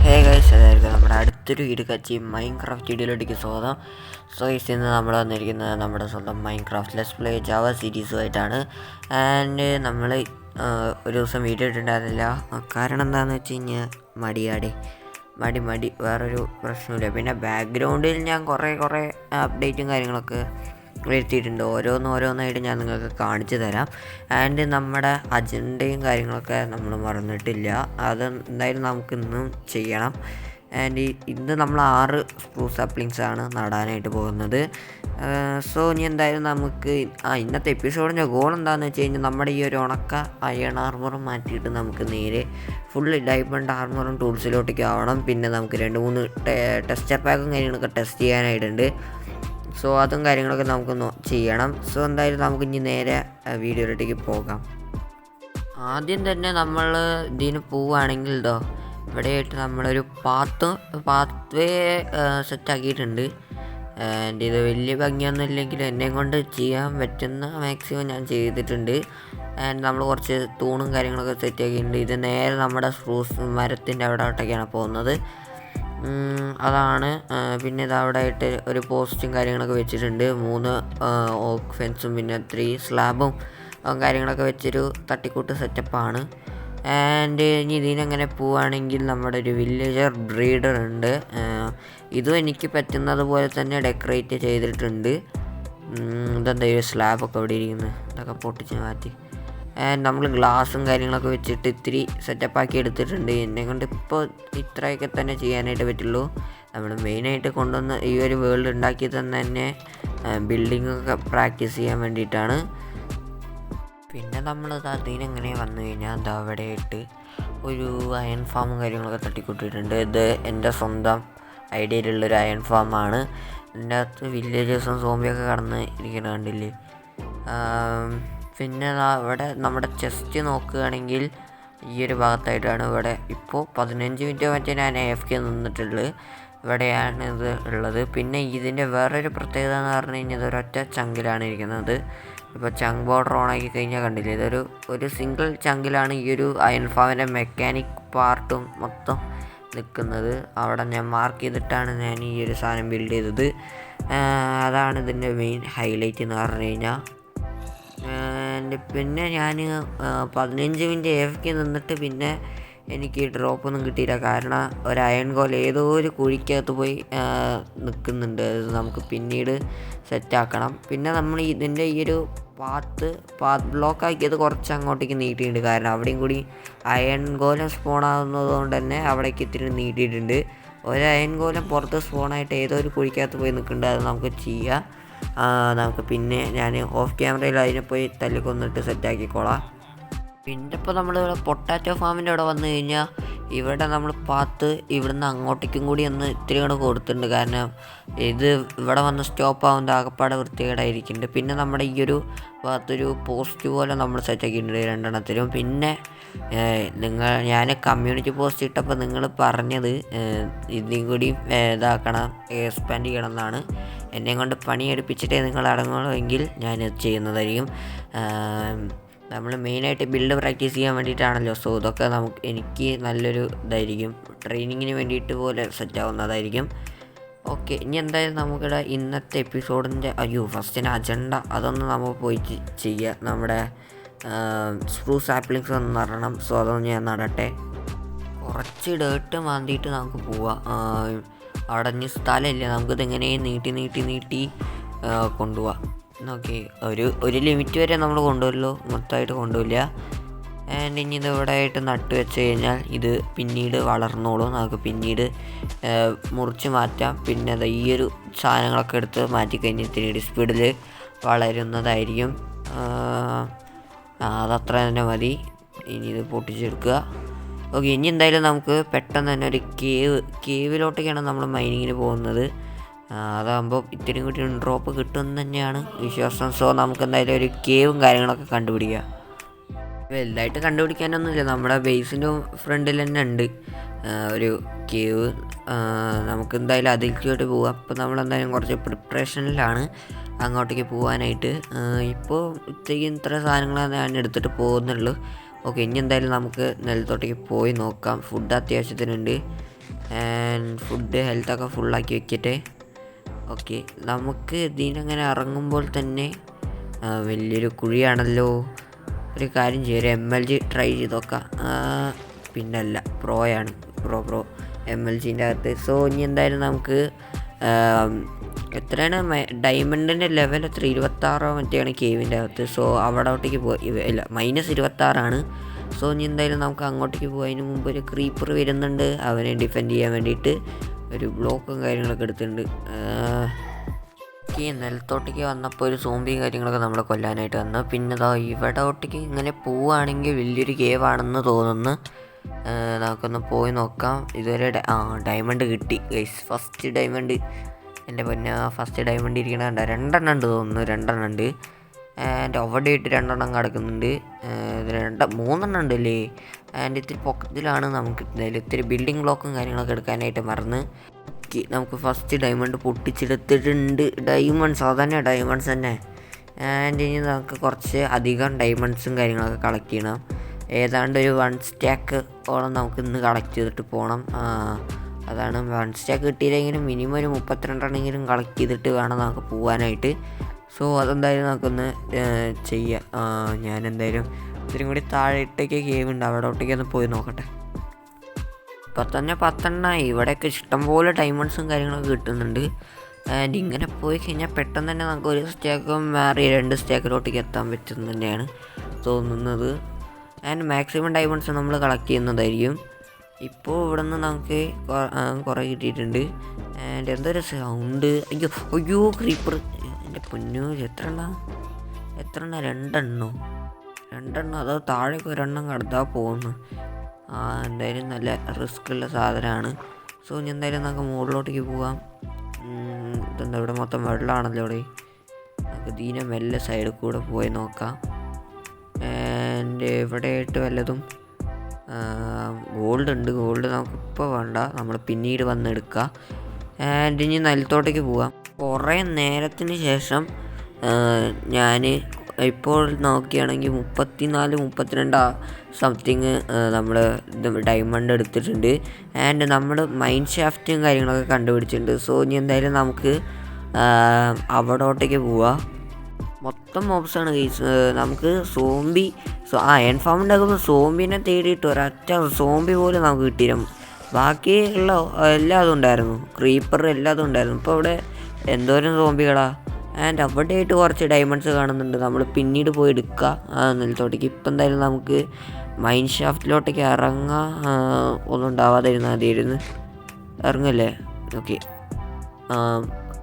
Hey guys, അതായിരിക്കും നമ്മുടെ അടുത്തൊരു ഇടുക്കച്ചി മൈൻക്രാഫ്റ്റ് വീഡിയോയിലേക്ക് സ്വാഗതം. സോ ഗൈസ്, ഇന്ന് നമ്മൾ വന്നിരിക്കുന്നത് നമ്മുടെ സ്വന്തം മൈൻക്രാഫ്റ്റ് ലെറ്റ്സ് പ്ലേ ജാവ സീരീസുമായിട്ടാണ്. ആൻഡ് നമ്മൾ ഒരു ദിവസം വീഡിയോ ഇട്ടിട്ടുണ്ടായിരുന്നില്ല. കാരണം എന്താണെന്ന് വെച്ച് കഴിഞ്ഞാൽ മടി വേറൊരു പ്രശ്നമില്ല. പിന്നെ ബാക്ക്ഗ്രൗണ്ടിൽ ഞാൻ കുറേ അപ്ഡേറ്റും കാര്യങ്ങളൊക്കെ വരുത്തിയിട്ടുണ്ട്. ഓരോന്നായിട്ട് ഞാൻ നിങ്ങൾക്ക് കാണിച്ചു തരാം. ആൻഡ് നമ്മുടെ അജണ്ടയും കാര്യങ്ങളൊക്കെ നമ്മൾ മറന്നിട്ടില്ല. അത് എന്തായാലും നമുക്ക് ഇന്നും ചെയ്യണം. ആൻഡ് ഇന്ന് നമ്മൾ 6 സ്പ്രൂസ് സാപ്ലിങ്സാണ് നടാനായിട്ട് പോകുന്നത്. സോ ഇനി എന്തായാലും നമുക്ക് ഇന്നത്തെ എപ്പിസോഡിൻ്റെ ഗോൾ എന്താണെന്ന് വെച്ച് കഴിഞ്ഞാൽ നമ്മുടെ ഈ ഒരു ഉണക്ക അയൺ ആർമറും മാറ്റിയിട്ട് നമുക്ക് നേരെ ഫുള്ള് ഡയമണ്ട് ആർമറും ടൂൾസിലോട്ടേക്ക് ആവണം. പിന്നെ നമുക്ക് 2-3 ടെസ്റ്റർ പാക്കും കാര്യങ്ങളൊക്കെ ടെസ്റ്റ് ചെയ്യാനായിട്ടുണ്ട്. സോ അതും കാര്യങ്ങളൊക്കെ നമുക്ക് ചെയ്യണം. സോ എന്തായാലും നമുക്ക് ഇനി നേരെ വീഡിയോയിലേക്ക് പോകാം. ആദ്യം തന്നെ നമ്മൾ ഇതിന് പോവുകയാണെങ്കിൽ ഇവിടെയായിട്ട് നമ്മളൊരു പാത്ത് വേ സെറ്റാക്കിയിട്ടുണ്ട്. ആൻഡ് ഇത് വലിയ ഭംഗിയൊന്നും ഇല്ലെങ്കിലും എന്നെ കൊണ്ട് ചെയ്യാൻ പറ്റുന്ന മാക്സിമം ഞാൻ ചെയ്തിട്ടുണ്ട്. ആൻഡ് നമ്മൾ കുറച്ച് തൂണും കാര്യങ്ങളൊക്കെ സെറ്റാക്കിയിട്ടുണ്ട്. ഇത് നേരെ നമ്മുടെ സ്പ്രൂസ് മരത്തിൻ്റെ അവിടോട്ടൊക്കെയാണ് പോകുന്നത്. അതാണ്. പിന്നെ ഇത് അവിടെ ആയിട്ട് ഒരു പോസ്റ്റും കാര്യങ്ങളൊക്കെ വെച്ചിട്ടുണ്ട്. 3 ഓക്ക് ഫെൻസും പിന്നെ 3 സ്ലാബും കാര്യങ്ങളൊക്കെ വെച്ചൊരു തട്ടിക്കൂട്ട് സെറ്റപ്പാണ്. ആൻഡ് ഇനി ഇതിനങ്ങനെ പോവുകയാണെങ്കിൽ നമ്മുടെ ഒരു വില്ലേജർ ബ്രീഡർ ഉണ്ട്. ഇതും എനിക്ക് പറ്റുന്നത് പോലെ തന്നെ ഡെക്കറേറ്റ് ചെയ്തിട്ടുണ്ട്. ഇതെന്താ ഒരു സ്ലാബൊക്കെ ഇവിടെ ഇരിക്കുന്നത്, ഇതൊക്കെ പൊട്ടിച്ച് മാറ്റി. ആൻഡ് നമ്മൾ ഗ്ലാസും കാര്യങ്ങളൊക്കെ വെച്ചിട്ട് ഇത്തിരി സെറ്റപ്പാക്കി എടുത്തിട്ടുണ്ട്. എന്നെ കൊണ്ട് ഇപ്പോൾ ഇത്രയൊക്കെ തന്നെ ചെയ്യാനായിട്ട് പറ്റുള്ളൂ. നമ്മൾ മെയിനായിട്ട് കൊണ്ടുവന്ന് ഈ ഒരു വേൾഡ് ഉണ്ടാക്കി തന്നെ ബിൽഡിങ്ങൊക്കെ പ്രാക്ടീസ് ചെയ്യാൻ വേണ്ടിയിട്ടാണ്. പിന്നെ നമ്മൾ അതിനെങ്ങനെ വന്നു കഴിഞ്ഞാൽ അവിടെയായിട്ട് ഒരു അയൺ ഫാമും കാര്യങ്ങളൊക്കെ തട്ടിക്കൂട്ടിയിട്ടുണ്ട്. ഇത് എൻ്റെ സ്വന്തം ഐഡിയയിലുള്ളൊരു അയൺ ഫാമാണ്. ഇതിൻ്റെ അകത്ത് വില്ലേജേഴ്സും സോംബിയൊക്കെ കടന്ന് ഇരിക്കണം, കണ്ടില്ലേ. പിന്നെ ഇവിടെ നമ്മുടെ ചെസ്റ്റ് നോക്കുകയാണെങ്കിൽ ഈ ഒരു ഭാഗത്തായിട്ടാണ്. ഇവിടെ ഇപ്പോൾ 15 മിനിറ്റ് മറ്റേ ഞാൻ AFK നിന്നിട്ടുള്ളത്. ഇവിടെയാണ് ഇത് ഉള്ളത്. പിന്നെ ഇതിൻ്റെ വേറൊരു പ്രത്യേകത എന്ന് പറഞ്ഞു കഴിഞ്ഞാൽ ഇതൊരൊറ്റ ചങ്കിലാണ് ഇരിക്കുന്നത്. ഇപ്പോൾ ചങ്ക് ബോർഡർ ഓണാക്കി കഴിഞ്ഞാൽ കണ്ടില്ലേ, ഒരു സിംഗിൾ ചങ്കിലാണ് ഈ ഒരു അയൺ ഫാമിൻ്റെ മെക്കാനിക് പാർട്ടും മൊത്തം നിൽക്കുന്നത്. അവിടെ ഞാൻ മാർക്ക് ചെയ്തിട്ടാണ് ഞാൻ ഈ ഒരു സാധനം ബിൽഡ് ചെയ്തത്. അതാണ് ഇതിൻ്റെ മെയിൻ ഹൈലൈറ്റ് എന്ന് പറഞ്ഞു കഴിഞ്ഞാൽ. പിന്നെ ഞാൻ 15 മിനിറ്റ് AFK നിന്നിട്ട് പിന്നെ എനിക്ക് ഡ്രോപ്പൊന്നും കിട്ടിയില്ല. കാരണം ഒരു അയൺ ഗോൾ ഏതോ ഒരു കുഴിക്കകത്ത് പോയി നിൽക്കുന്നുണ്ട്. അത് നമുക്ക് പിന്നീട് സെറ്റാക്കണം. പിന്നെ നമ്മൾ ഇതിൻ്റെ ഈ ഒരു പാത്ത് ബ്ലോക്ക് ആക്കിയത് കുറച്ച് അങ്ങോട്ടേക്ക് നീട്ടിയിട്ടുണ്ട്. കാരണം അവിടെയും കൂടി അയൺ ഗോലം സ്പോണാകുന്നത് കൊണ്ട് തന്നെ അവിടേക്ക് ഇത്തിരി നീട്ടിയിട്ടുണ്ട്. ഒരു അയൺ ഗോലം പുറത്ത് സ്പോണായിട്ട് ഏതോ ഒരു കുഴിക്കകത്ത് പോയി നിൽക്കുന്നുണ്ട്. അത് നമുക്ക് ചെയ്യാം. നമുക്ക് പിന്നെ ഞാൻ ഓഫ് ക്യാമറയിൽ അതിനെ പോയി തല്ലിക്കൊന്നിട്ട് സെറ്റാക്കിക്കോളാം. പിന്നെ ഇപ്പോൾ നമ്മളിവിടെ പൊട്ടാറ്റോ ഫാമിൻ്റെ അവിടെ വന്നു കഴിഞ്ഞാൽ ഇവിടെ നമ്മൾ പാത്ത് ഇവിടുന്ന് അങ്ങോട്ടേക്കും കൂടി ഒന്ന് ഇത്തിരി കൂടെ കൊടുത്തിട്ടുണ്ട്. കാരണം ഇത് ഇവിടെ വന്ന് സ്റ്റോപ്പ് ആവുന്നത് ആകപ്പാടെ വൃത്തികേടായിരിക്കുന്നുണ്ട്. പിന്നെ നമ്മുടെ ഈ ഒരു ഭാഗത്തൊരു പോസ്റ്റ് പോലെ നമ്മൾ സെറ്റാക്കിയിട്ടുണ്ട് 2 എണ്ണത്തിലും. പിന്നെ ഞാൻ കമ്മ്യൂണിറ്റി പോസ്റ്റ് ഇട്ടപ്പോൾ നിങ്ങൾ പറഞ്ഞത് ഇതും കൂടി ഇതാക്കണം, എക്സ്പാൻഡ് ചെയ്യണം എന്നാണ്. എന്നെ കൊണ്ട് പണിയെടുപ്പിച്ചിട്ടേ നിങ്ങൾ അടങ്ങുമെങ്കിൽ ഞാൻ ചെയ്യുന്നതായിരിക്കും. നമ്മൾ മെയിനായിട്ട് ബിൽഡ് പ്രാക്ടീസ് ചെയ്യാൻ വേണ്ടിയിട്ടാണല്ലോ. സോ ഇതൊക്കെ എനിക്ക് നല്ലൊരു ഇതായിരിക്കും, ട്രെയിനിങ്ങിന് വേണ്ടിയിട്ട് പോലെ സെറ്റാവുന്നതായിരിക്കും. ഓക്കെ, ഇനി എന്തായാലും നമുക്കിവിടെ ഇന്നത്തെ എപ്പിസോഡിൻ്റെ ഫസ്റ്റിന് അജണ്ട അതൊന്ന് നമ്മൾ പോയി ചെയ്യുക. നമ്മുടെ സ്പ്രൂസ് സാപ്ലിങ്സ് ഒന്ന് നടണം. സോ അതൊന്ന് ഞാൻ നടട്ടെ. കുറച്ച് ഡേർട്ട് മാന്തിയിട്ട് നമുക്ക് പോവാം. അടഞ്ഞ് സ്ഥലമില്ല, നമുക്കിത് എങ്ങനെ നീട്ടി കൊണ്ടുപോവാം. ഓക്കെ, ഒരു ലിമിറ്റ് വരെ നമ്മൾ കൊണ്ടുവരുമല്ലോ, മൊത്തമായിട്ട് കൊണ്ടുപോയില്ല. ആൻഡ് ഇനി ഇത് ഇവിടെ ആയിട്ട് നട്ട് വെച്ച് കഴിഞ്ഞാൽ ഇത് പിന്നീട് വളർന്നോളും. നമുക്ക് പിന്നീട് മുറിച്ച് മാറ്റാം. പിന്നെ അത് ഈ ഒരു സാധനങ്ങളൊക്കെ എടുത്ത് മാറ്റിക്കഴിഞ്ഞാൽ ഇത്തിരി സ്പീഡിൽ വളരുന്നതായിരിക്കും. അതത്ര തന്നെ മതി. ഇനി ഇത് പൊട്ടിച്ചെടുക്കുക. ഓക്കെ, ഇനി എന്തായാലും നമുക്ക് പെട്ടെന്ന് തന്നെ ഒരു കേവിലോട്ടൊക്കെയാണ് നമ്മൾ മൈനിങ്ങിന് പോകുന്നത്. അതാകുമ്പോൾ ഇത്തിരി കൂടി ഡ്രോപ്പ് കിട്ടുമെന്ന് തന്നെയാണ് വിശ്വാസം. സോ നമുക്ക് എന്തായാലും ഒരു കേവും കാര്യങ്ങളൊക്കെ കണ്ടുപിടിക്കുക. വലുതായിട്ട് കണ്ടുപിടിക്കാനൊന്നുമില്ല, നമ്മുടെ ബേസിൻ്റെ ഫ്രണ്ടിൽ തന്നെ ഉണ്ട് ഒരു കേവ്. നമുക്ക് എന്തായാലും അതിലേക്കോട്ട് പോവാം. അപ്പോൾ നമ്മളെന്തായാലും കുറച്ച് പ്രിപ്പറേഷനിലാണ് അങ്ങോട്ടേക്ക് പോകാനായിട്ട്. ഇപ്പോൾ ഇത്ര സാധനങ്ങളാണ് ഞാൻ എടുത്തിട്ട് പോകുന്നുള്ളൂ. ഓക്കെ, ഇനി എന്തായാലും നമുക്ക് നിലത്തോട്ടേക്ക് പോയി നോക്കാം. ഫുഡ് അത്യാവശ്യത്തിനുണ്ട്. ആൻഡ് ഫുഡ് ഹെൽത്തൊക്കെ ഫുള്ളാക്കി വെക്കട്ടെ. ഓക്കെ, നമുക്ക് ഇതിനങ്ങനെ ഇറങ്ങുമ്പോൾ തന്നെ വലിയൊരു കുഴിയാണല്ലോ. ഒരു കാര്യം ചെയ്യും, ഒരു MLG ട്രൈ ചെയ്ത് നോക്കാം. പിന്നല്ല, പ്രോയാണ്, പ്രോ MLGൻ്റെ അകത്ത്. സോ ഇനി എന്തായാലും നമുക്ക് എത്രയാണ് ഡയമണ്ടിൻ്റെ ലെവൽ എത്ര, 26 മറ്റെയാണ് കേവിൻ്റെ അകത്ത്. സോ അവിടോട്ടേക്ക് ഇല്ല, -26. സോ ഇനി എന്തായാലും നമുക്ക് അങ്ങോട്ടേക്ക് പോകും. അതിന് മുമ്പ് ഒരു ക്രീപ്പർ വരുന്നുണ്ട്, അവനെ ഡിഫെൻഡ് ചെയ്യാൻ വേണ്ടിയിട്ട് ഒരു ബ്ലോക്കും കാര്യങ്ങളൊക്കെ എടുത്തിട്ടുണ്ട്. നിലത്തോട്ടേക്ക് വന്നപ്പോൾ ഒരു സോംബിയും കാര്യങ്ങളൊക്കെ നമ്മളെ കൊല്ലാനായിട്ട് വന്നു. പിന്നെ ഇവിടോട്ടേക്ക് ഇങ്ങനെ പോവുകയാണെങ്കിൽ വലിയൊരു കേവാണെന്ന് തോന്നുന്നു. നമുക്കൊന്ന് പോയി നോക്കാം. ഇതുവരെ ഡയമണ്ട് കിട്ടി ഗൈസ്, ഫസ്റ്റ് ഡയമണ്ട്. എൻ്റെ പൊന്നെ, ഫസ്റ്റ് ഡയമണ്ട് ഇരിക്കണ കണ്ട 2 ഉണ്ട് തോന്നുന്നു, 2 ഉണ്ട്. ആൻഡ് അവിടെ ആയിട്ട് 2 കിടക്കുന്നുണ്ട്. 3 ഉണ്ടല്ലേ. ആൻഡ് ഇത്തിരി പൊക്കത്തിലാണ്. നമുക്ക് ഇത്തിരി ബിൽഡിംഗ് ബ്ലോക്കും കാര്യങ്ങളൊക്കെ എടുക്കാനായിട്ട് മറന്ന്. നമുക്ക് ഫസ്റ്റ് ഡയമണ്ട് പൊട്ടിച്ചെടുത്തിട്ടുണ്ട്. ഡയമണ്ട്സ്, അതന്നെ ഡയമണ്ട്സ് തന്നെ. ആൻഡ് ഇനി നമുക്ക് കുറച്ച് അധികം ഡയമണ്ട്സും കാര്യങ്ങളൊക്കെ കളക്ട് ചെയ്യണം. ഏതാണ്ട് ഒരു 1 സ്റ്റാക്ക് ഓളം നമുക്ക് ഇന്ന് കളക്ട് ചെയ്തിട്ട് പോകണം. അതാണ് 1 സ്റ്റാക്ക് കിട്ടിയില്ലെങ്കിലും മിനിമം ഒരു 32 കളക്ട് ചെയ്തിട്ട് വേണം നമുക്ക് പോകാനായിട്ട്. സോ അതെന്തായാലും നമുക്കൊന്ന് ചെയ്യാം. ഞാനെന്തായാലും ഇത്തിരി കൂടി താഴേട്ടേക്ക് കേവ് ഉണ്ട്, അവിടോട്ടേക്ക് ഒന്ന് പോയി നോക്കട്ടെ. ഇപ്പം തന്നെ 10 ഇവിടെയൊക്കെ ഇഷ്ടംപോലെ ഡയമണ്ട്സും കാര്യങ്ങളൊക്കെ കിട്ടുന്നുണ്ട്. ആൻഡ് ഇങ്ങനെ പോയി കഴിഞ്ഞാൽ പെട്ടെന്ന് തന്നെ നമുക്ക് 1 സ്റ്റാക്കും മാറി 2 സ്റ്റാക്കിലോട്ടേക്ക് എത്താൻ പറ്റുന്ന തന്നെയാണ് തോന്നുന്നത്. ആൻഡ് മാക്സിമം ഡയമണ്ട്സ് നമ്മൾ കളക്ട് ചെയ്യുന്നതായിരിക്കും. ഇപ്പോൾ ഇവിടെ നിന്ന് നമുക്ക് കുറേ കിട്ടിയിട്ടുണ്ട്. ആൻഡ് എന്തൊരു സൗണ്ട്, അയ്യോ ക്രീപ്പർ, എൻ്റെ പൊന്നു. എത്ര എണ്ണം 2 അതോ താഴേക്ക് 1 കടത്താൻ പോകുന്നു. എന്തായാലും നല്ല റിസ്ക് ഉള്ള സാധനമാണ്. സോ ഇനി എന്തായാലും നമുക്ക് മുകളിലോട്ടേക്ക് പോകാം. ഇതെന്താ ഇവിടെ മൊത്തം വെള്ളമാണല്ലോ ഇവിടെ. നമുക്ക് ദീന മെല്ലെ സൈഡിൽ കൂടെ പോയി നോക്കാം. ആൻഡ് ഇവിടെ ആയിട്ട് വല്ലതും ഗോൾഡ് ഉണ്ട്. ഗോൾഡ് നമുക്കിപ്പോൾ വേണ്ട, നമ്മൾ പിന്നീട് വന്ന് എടുക്കാം. ആൻഡ് ഇനി നിലത്തോട്ടേക്ക് പോകാം. കുറേ നേരത്തിന് ശേഷം ഞാൻ ഇപ്പോൾ നോക്കുകയാണെങ്കിൽ 34-32 സംതിങ് നമ്മൾ ഡയമണ്ട് എടുത്തിട്ടുണ്ട്. ആൻഡ് നമ്മൾ മൈൻ ഷാഫ്റ്റും കാര്യങ്ങളൊക്കെ കണ്ടുപിടിച്ചിട്ടുണ്ട്. സോ ഇനി എന്തായാലും നമുക്ക് അവിടോട്ടേക്ക് പോവാം. മൊത്തം മോബ്സാണ് ഗൈസ്. നമുക്ക് സോംബി അയൺ ഫാം ഉണ്ടാക്കുമ്പോൾ സോംബിനെ തേടിയിട്ട് ഒരൊറ്റ സോംബി പോലും നമുക്ക് കിട്ടിയിരുന്നു. ബാക്കിയുള്ള എല്ലാതും ഉണ്ടായിരുന്നു, ക്രീപ്പർ എല്ലാതും ഉണ്ടായിരുന്നു. ഇപ്പോൾ ഇവിടെ എന്തോരം സോംബികളാ. ആൻഡ് അവിടെ ആയിട്ട് കുറച്ച് ഡയമണ്ട്സ് കാണുന്നുണ്ട്, നമ്മൾ പിന്നീട് പോയി എടുക്കുക നിലത്തോട്ടേക്ക്. ഇപ്പം എന്തായാലും നമുക്ക് മൈൻ ഷാഫ്റ്റിലോട്ടേക്ക് ഇറങ്ങാൻ ഒന്നും ഉണ്ടാവാതിരുന്നാൽ മതിയായിരുന്നു. ഇറങ്ങല്ലേ? Okay,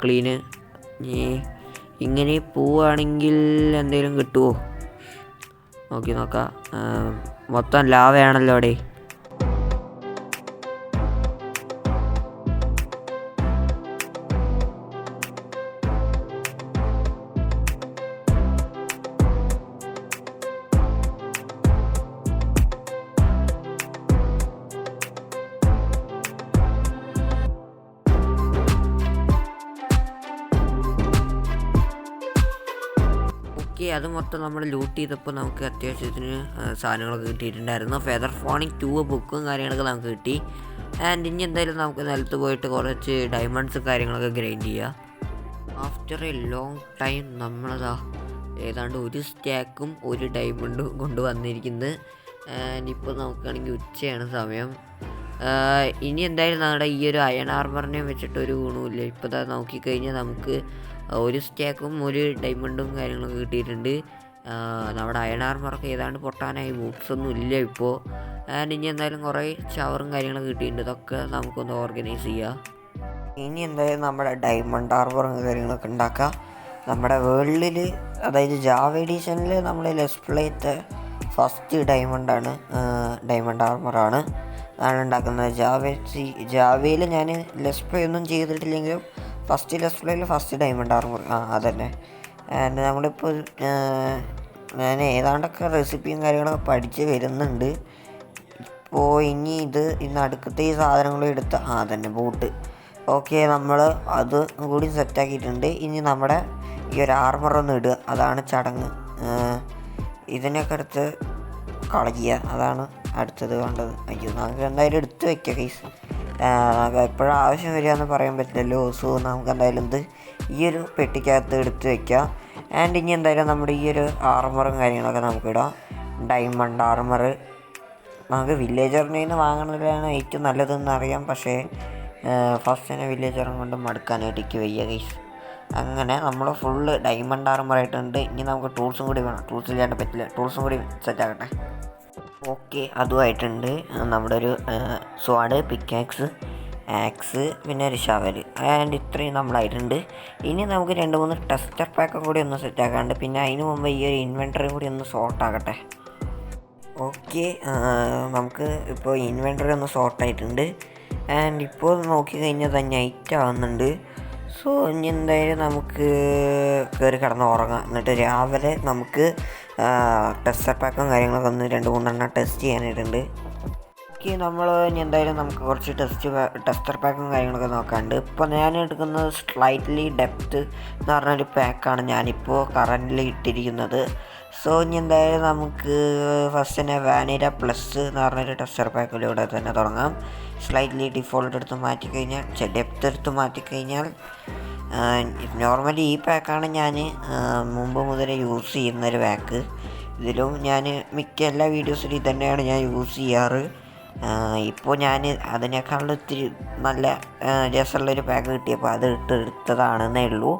clean. ഇങ്ങനെ പോവുകയാണെങ്കിൽ എന്തെങ്കിലും കിട്ടുമോ നോക്കി നോക്കാം. മൊത്തം ലാവയാണല്ലോ അവിടെ. അത് മൊത്തം നമ്മൾ ലൂട്ട് ചെയ്തപ്പോൾ നമുക്ക് അത്യാവശ്യത്തിന് സാധനങ്ങളൊക്കെ കിട്ടിയിട്ടുണ്ടായിരുന്നു. ഫെദർ ഫോണിങ് 2 ബുക്കും കാര്യങ്ങളൊക്കെ നമുക്ക് കിട്ടി. ആൻഡ് ഇനി എന്തായാലും നമുക്ക് നിലത്ത് പോയിട്ട് കുറച്ച് ഡയമണ്ട്സും കാര്യങ്ങളൊക്കെ ഗ്രൈൻഡ് ചെയ്യുക. ആഫ്റ്റർ എ ലോങ് ടൈം നമ്മളതാ ഏതാണ്ട് 1 സ്റ്റാക്കും 1 ഡയമണ്ടും കൊണ്ടുവന്നിരിക്കുന്നത്. ആൻഡ് ഇപ്പോൾ നോക്കുകയാണെങ്കിൽ ഉച്ചയാണ് സമയം. ഇനി എന്തായാലും നമ്മുടെ ഈ ഒരു അയൺ ആർമറിനെ വെച്ചിട്ടൊരു ഗുണമില്ല. ഇപ്പോൾ ഇതാ നോക്കിക്കഴിഞ്ഞാൽ നമുക്ക് 1 സ്റ്റാക്കും 1 ഡയമണ്ടും കാര്യങ്ങളൊക്കെ കിട്ടിയിട്ടുണ്ട്. നമ്മുടെ അയൺ ആർമറൊക്കെ ഏതാണ്ട് പൊട്ടാനായി, ബൂട്ട്സൊന്നും ഇല്ല ഇപ്പോൾ. ആൻഡ് ഇനി എന്തായാലും കുറേ ചവറും കാര്യങ്ങളൊക്കെ കിട്ടിയിട്ടുണ്ട്. ഇതൊക്കെ നമുക്കൊന്ന് ഓർഗനൈസ് ചെയ്യാം. ഇനി എന്തായാലും നമ്മുടെ ഡയമണ്ട് ആർമറും കാര്യങ്ങളൊക്കെ ഉണ്ടാക്കാം. നമ്മുടെ വേൾഡിൽ, അതായത് ജാവ എഡീഷനിൽ നമ്മൾ ലെസ് പ്ലേത്തെ ഫസ്റ്റ് ഡയമണ്ട് ആർമറാണ് ഉണ്ടാക്കുന്നത്. ജാവയിൽ ഞാൻ ലെസ് പ്ലേ ഒന്നും ചെയ്തിട്ടില്ലെങ്കിലും ഫസ്റ്റ് ലെസ് പ്ലേയിൽ ഫസ്റ്റ് ഡയമണ്ട് ആർമർ അതന്നെ. ആൻഡ് നമ്മളിപ്പോൾ ഞാൻ ഏതാണ്ടൊക്കെ റെസിപ്പിയും കാര്യങ്ങളൊക്കെ പഠിച്ച് വരുന്നുണ്ട്. ഇപ്പോൾ ഇനി ഇന്ന് അടുക്കത്തെ ഈ സാധനങ്ങളും എടുത്ത് തന്നെ ബൂട്ട്. ഓക്കെ, നമ്മൾ അത് കൂടി സെറ്റാക്കിയിട്ടുണ്ട്. ഇനി നമ്മുടെ ഈ ഒരു ആർമറൊന്ന് ഇടുക, അതാണ് ചടങ്ങ്. ഇതിനൊക്കെ എടുത്ത് കളയുക, അതാണ് അടുത്തത് വേണ്ടത്. അയ്യോ, നമുക്ക് എന്തായാലും എടുത്ത് വെക്കുക ഗൈസ്. എപ്പോഴും ആവശ്യം വരിക എന്ന് പറയാൻ പറ്റില്ലല്ലോ. സോ നമുക്ക് എന്തായാലും ഇത് ഈ ഒരു പെട്ടിക്കകത്ത് എടുത്ത് വയ്ക്കാം. ആൻഡ് ഇനി എന്തായാലും നമ്മുടെ ഈ ഒരു ആർമറും കാര്യങ്ങളൊക്കെ നമുക്കിടാം. ഡയമണ്ട് ആർമർ നമുക്ക് വില്ലേജറിൻ്റെ നിന്ന് വാങ്ങുന്നതിലാണ് ഏറ്റവും നല്ലതെന്ന് അറിയാം. പക്ഷേ ഫസ്റ്റ് തന്നെ വില്ലേജറും കൊണ്ട് മടുക്കാനായിട്ട് വയ്യ ഗൈസ്. അങ്ങനെ നമ്മൾ ഫുള്ള് ഡയമണ്ട് ആർമറായിട്ടുണ്ട്. ഇനി നമുക്ക് ടൂൾസും കൂടി വേണം. ടൂൾസ് ഇല്ലാണ്ട് പറ്റില്ല. ടൂൾസും കൂടി സെറ്റാകട്ടെ. ഓക്കെ, അതുമായിട്ടുണ്ട്. നമ്മുടെ ഒരു സ്വാഡ്, പിക്കാക്സ്, ആക്സ്, പിന്നെ ഒരു ഷവൽ. ആൻഡ് ഇത്രയും നമ്മളായിട്ടുണ്ട്. ഇനി നമുക്ക് 2-3 ടെസ്റ്റർ പാക്കും കൂടി ഒന്ന് സെറ്റാക്കാണ്ട്. പിന്നെ അതിന് മുമ്പ് ഈ ഒരു ഇൻവെൻറ്ററി കൂടി ഒന്ന് സോർട്ടാകട്ടെ. ഓക്കെ, നമുക്ക് ഇപ്പോൾ ഇൻവെൻറ്ററി ഒന്ന് സോർട്ടായിട്ടുണ്ട്. ആൻഡ് ഇപ്പോൾ നോക്കിക്കഴിഞ്ഞാൽ തന്നെ നൈറ്റ് ആവുന്നുണ്ട്. സോ ഇനി എന്തായാലും നമുക്ക് കയറി കിടന്ന് ഉറങ്ങാം. എന്നിട്ട് രാവിലെ നമുക്ക് ടെസ്റ്റർ പാക്കും കാര്യങ്ങളൊക്കെ ഒന്ന് 2-3 ടെസ്റ്റ് ചെയ്യാനായിട്ടുണ്ട്. ഓക്കെ, നമ്മൾ ഇനി എന്തായാലും നമുക്ക് കുറച്ച് ടെസ്റ്റർ പാക്കും കാര്യങ്ങളൊക്കെ നോക്കാണ്ട്. ഇപ്പോൾ ഞാൻ എടുക്കുന്നത് സ്ലൈറ്റ്ലി ഡെപ്ത്ത് എന്ന് പറഞ്ഞൊരു പാക്കാണ് ഞാനിപ്പോൾ കറൻ്റിലി ഇട്ടിരിക്കുന്നത്. സോ ഇനി എന്തായാലും നമുക്ക് ഫസ്റ്റ് തന്നെ വാനില പ്ലസ് എന്ന് പറഞ്ഞൊരു ടെസ്റ്റർ പാക്കിലൂടെ തന്നെ തുടങ്ങാം. സ്ലൈറ്റ്ലി ഡിഫോൾട്ട് എടുത്ത് മാറ്റിക്കഴിഞ്ഞാൽ ഡെപ്ത്ത് എടുത്ത് മാറ്റിക്കഴിഞ്ഞാൽ നോർമലി ഈ പാക്കാണ് ഞാൻ മുമ്പ് മുതൽ യൂസ് ചെയ്യുന്നൊരു പാക്ക്. ഇതിലും ഞാൻ മിക്ക എല്ലാ വീഡിയോസിലും ഇത് തന്നെയാണ് ഞാൻ യൂസ് ചെയ്യാറ്. ഇപ്പോൾ ഞാൻ അതിനേക്കാളും ഇത്തിരി നല്ല രസമുള്ളൊരു പാക്ക് കിട്ടിയപ്പോൾ അത് എടുത്തതാണെന്നേ ഉള്ളൂ.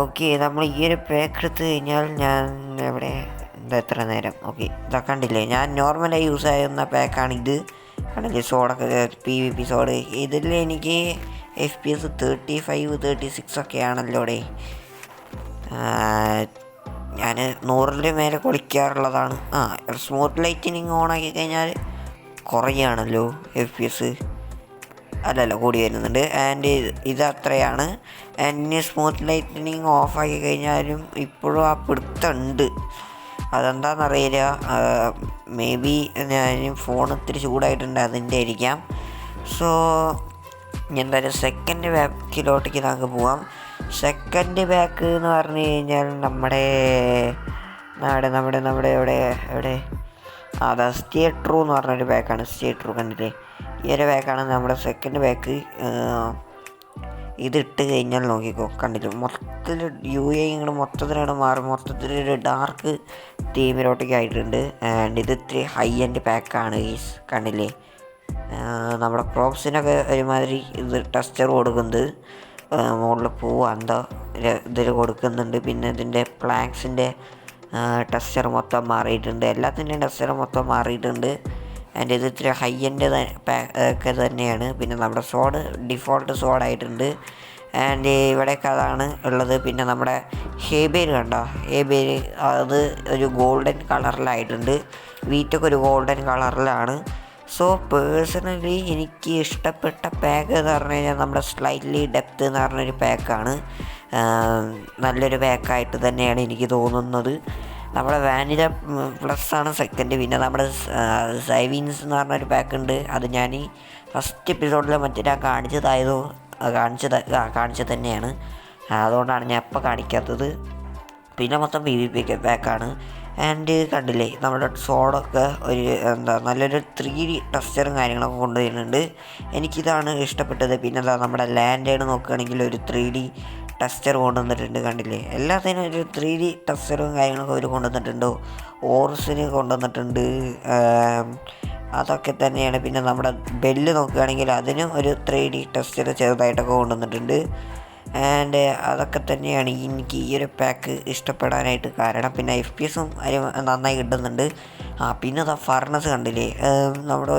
ഓക്കെ, നമ്മൾ ഈ ഒരു പാക്ക് എടുത്ത് കഴിഞ്ഞാൽ ഞാൻ എവിടെ എത്ര നേരം ഓക്കെ ഇതാ കണ്ടില്ലേ, ഞാൻ നോർമലായി യൂസ് ചെയ്യുന്ന പാക്കാണിത്. കണ്ടില്ലേ, സോഡൊക്കെ PvP സോഡ്. ഇതിൽ എനിക്ക് FPS 35-36 ഒക്കെ ആണല്ലോടെ. ഞാൻ 100-ൽ മേലെ കളിക്കാറുള്ളതാണ്. സ്മൂത്ത് ലൈറ്റനിങ് ഓണാക്കി കഴിഞ്ഞാൽ കുറയാണല്ലോ FPS. അല്ലല്ല, കൂടി വരുന്നുണ്ട്. ആൻഡ് ഇത് അത്രയാണ്. ആൻഡ് സ്മൂത്ത് ലൈറ്റനിങ് ഓഫാക്കി കഴിഞ്ഞാലും ഇപ്പോഴും ആ പിടുത്തമുണ്ട്. അതെന്താണെന്നറിയില്ല. മേ ബി ഞാൻ ഫോൺ ഇത്തിരി ചൂടായിട്ടുണ്ട്, അതിൻ്റെ ആയിരിക്കാം. സോ എന്തായാലും സെക്കൻഡ് ബാക്കിലോട്ടേക്ക് നമുക്ക് പോവാം. സെക്കൻഡ് ബാക്ക് എന്ന് പറഞ്ഞു കഴിഞ്ഞാൽ നമ്മുടെ എവിടെ അതാ സ്റ്റേ ട്രൂ എന്ന് പറഞ്ഞൊരു ബാക്കാണ്. സ്റ്റേ ട്രൂ കണ്ടില്ലേ, ഈ ഒരു ബാക്കാണ് നമ്മുടെ സെക്കൻഡ് ബാക്ക്. ഇതിട്ട് കഴിഞ്ഞാൽ നോക്കിക്കോ, കണ്ടില്ലേ, മൊത്തത്തിൽ UI ഇങ്ങോട്ട് മൊത്തത്തിലാണ് മാറി. മൊത്തത്തിലൊരു ഡാർക്ക് തീമിലോട്ടേക്ക് ആയിട്ടുണ്ട്. ആൻഡ് ഇത് ഇത്തിരി ഹൈ എൻഡ് പാക്കാണ് ഗൈസ്. കണ്ടില്ലേ, നമ്മുടെ ക്രോപ്സിനൊക്കെ ഒരുമാതിരി ഇത് ടെക്സ്ചർ കൊടുക്കുന്നത്. മുകളിൽ പൂവ് എന്താ ഇതിൽ കൊടുക്കുന്നുണ്ട്. പിന്നെ ഇതിൻ്റെ പ്ലാങ്ക്സിൻ്റെ ടെക്സ്ചർ മൊത്തം മാറിയിട്ടുണ്ട്. എല്ലാത്തിൻ്റെയും ടെക്സ്ചർ മൊത്തം മാറിയിട്ടുണ്ട്. ആൻഡ് ഇത് ഇത്തിരി ഹൈ എൻഡ് ഒക്കെ തന്നെയാണ്. പിന്നെ നമ്മുടെ സോഡ് ഡിഫോൾട്ട് സോഡായിട്ടുണ്ട്. ആൻഡ് ഇവിടെയൊക്കെ അതാണ് ഉള്ളത്. പിന്നെ നമ്മുടെ ഹേബേര് കണ്ടോ, ഹേബേര് അത് ഒരു ഗോൾഡൻ കളറിലായിട്ടുണ്ട്. വീറ്റൊക്കെ ഒരു ഗോൾഡൻ കളറിലാണ്. സോ പേഴ്സണലി എനിക്ക് ഇഷ്ടപ്പെട്ട പാക്ക് എന്ന് പറഞ്ഞു കഴിഞ്ഞാൽ നമ്മുടെ സ്ലൈറ്റ്ലി ഡെപ്ത്ത് എന്ന് പറഞ്ഞൊരു പാക്കാണ്. നല്ലൊരു പാക്കായിട്ട് തന്നെയാണ് എനിക്ക് തോന്നുന്നത്. നമ്മുടെ വാനില പ്ലസ് ആണ് സെക്കൻഡ്. പിന്നെ നമ്മുടെ സൈവീൻസ് എന്ന് പറഞ്ഞൊരു പാക്ക് ഉണ്ട്. അത് ഞാൻ ഫസ്റ്റ് എപ്പിസോഡിൽ ഞാൻ കാണിച്ചത് തന്നെയാണ്. അതുകൊണ്ടാണ് ഞാൻ ഇപ്പോൾ കാണിക്കാത്തത്. പിന്നെ മൊത്തം PvP പാക്കാണ്. ആൻഡ് കണ്ടില്ലേ, നമ്മുടെ സോഡൊക്കെ ഒരു നല്ലൊരു 3D ടെക്സ്ചറും കാര്യങ്ങളൊക്കെ കൊണ്ടുവരുന്നുണ്ട്. എനിക്കിതാണ് ഇഷ്ടപ്പെട്ടത്. പിന്നെ നമ്മുടെ ലാൻഡേഡ് നോക്കുകയാണെങ്കിൽ ഒരു 3D ടെക്സ്ചർ കൊണ്ടുവന്നിട്ടുണ്ട്. കണ്ടില്ലേ, എല്ലാത്തിനും ഒരു 3D ടെക്സ്ചറും കാര്യങ്ങളൊക്കെ അവർ കൊണ്ടുവന്നിട്ടുണ്ട്. ഓർസിന് കൊണ്ടുവന്നിട്ടുണ്ട്. അതൊക്കെ തന്നെയാണ്. പിന്നെ നമ്മുടെ ബെല്ല് നോക്കുകയാണെങ്കിൽ അതിനും ഒരു 3D ടെക്സ്ചർ ചെറുതായിട്ടൊക്കെ കൊണ്ടുവന്നിട്ടുണ്ട്. ആൻഡ് അതൊക്കെ തന്നെയാണ് എനിക്ക് ഈ ഒരു പാക്ക് ഇഷ്ടപ്പെടാനായിട്ട് കാരണം. പിന്നെ FPS-ഉം നന്നായി കിട്ടുന്നുണ്ട്. പിന്നെ ഫർണസ് കണ്ടില്ലേ, നമ്മുടെ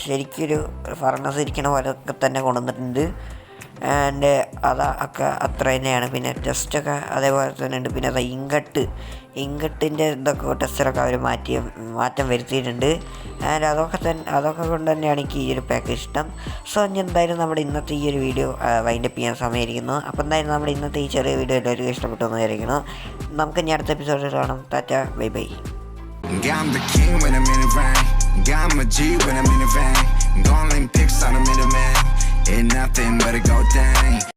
ശരിക്കൊരു ഫർണസ് ഇരിക്കണ പോലെയൊക്കെ തന്നെ കൊണ്ടുവന്നിട്ടുണ്ട്. ആൻഡ് അതൊക്കെ അത്ര തന്നെയാണ്. പിന്നെ ടെസ്റ്റൊക്കെ അതേപോലെ തന്നെ ഉണ്ട്. പിന്നെ ഇങ്കട്ടിൻ്റെ ഇതൊക്കെ ടെസ്റ്ററൊക്കെ അവർ മാറ്റം വരുത്തിയിട്ടുണ്ട്. ആൻഡ് അതൊക്കെ കൊണ്ട് തന്നെയാണ് എനിക്ക് ഈ ഒരു പാക്ക് ഇഷ്ടം. സോ ഇനി എന്തായാലും നമ്മുടെ ഇന്നത്തെ ഈ ഒരു വീഡിയോ വൈൻഡപ്പ് ചെയ്യാൻ സമയമായിരിക്കുന്നു. അപ്പോൾ എന്തായാലും നമ്മുടെ ഇന്നത്തെ ഈ ചെറിയ വീഡിയോ എല്ലാവർക്കും ഇഷ്ടപ്പെട്ടു എന്ന് വിചാരിക്കുന്നു. നമുക്ക് ഇനി അടുത്ത എപ്പിസോഡിൽ കാണാം. Tata, bye bye. I'm the king when I'm in the rain. Got my G when I'm in the van. Gone lame pics on a middleman. Ain't nothing but a gold thing.